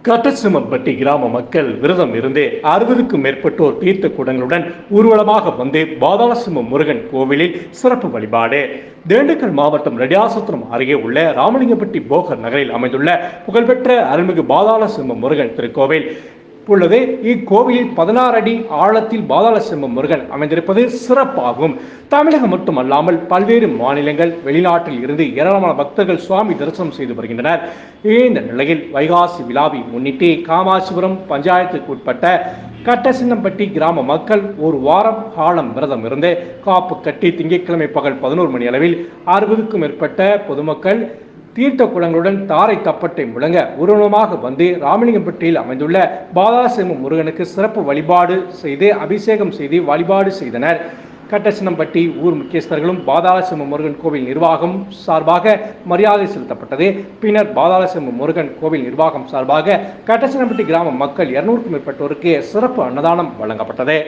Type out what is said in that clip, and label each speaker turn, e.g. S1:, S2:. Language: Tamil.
S1: கட்டசிம்மன்பட்டி கிராம மக்கள் விரதம் இருந்து 60க்கும் மேற்பட்டோர் தீர்த்த குடங்களுடன் ஊர்வலமாக வந்து பாதாளசிம்ம முருகன் கோவிலில் சிறப்பு வழிபாடு. திண்டுக்கல் மாவட்டம் ரெட்டியார்சத்திரம் அருகே உள்ள ராமலிங்கப்பட்டி போகர் நகரில் அமைந்துள்ள புகழ்பெற்ற அருள்மிகு பாதாளசிம்ம முருகன் திருக்கோவில் உள்ளது. இக்கோவிலில் 16 அடி ஆழத்தில் பாதாளசிம்ம முருகன் அமைந்திருப்பது சிறப்பாகும். தமிழகம் மட்டுமல்லாமல் பல்வேறு மாநிலங்கள், வெளிநாட்டில் இருந்து ஏராளமான பக்தர்கள் சுவாமி தரிசனம் செய்து வருகின்றனர். இந்த நிலையில் வைகாசி விழாவை முன்னிட்டு காமாட்சிபுரம் பஞ்சாயத்துக்கு உட்பட்ட கட்டசின்னம்பட்டி கிராம மக்கள் ஒரு வாரம் காலம் விரதம் இருந்து காப்பு கட்டி திங்கட்கிழமை பகல் 11 மணி அளவில் 60க்கும் மேற்பட்ட பொதுமக்கள் தீர்த்த குடங்களுடன் தாரை தப்பட்டை முழங்க ஊர்வலமாக வந்து ராமலிங்கப்பட்டியில் அமைந்துள்ள பாதாளசிம்ம முருகனுக்கு சிறப்பு வழிபாடு செய்து அபிஷேகம் செய்து வழிபாடு செய்தனர். கட்டசின்னம்பட்டி ஊர் முக்கியஸ்தர்களும் பாதாளசிம்ம முருகன் கோவில் நிர்வாகம் சார்பாக மரியாதை செலுத்தப்பட்டது. பின்னர் பாதாளசிம்ம முருகன் கோவில் நிர்வாகம் சார்பாக கட்டசின்னம்பட்டி கிராம மக்கள் 200க்கும் மேற்பட்டோருக்கு சிறப்பு அன்னதானம் வழங்கப்பட்டது.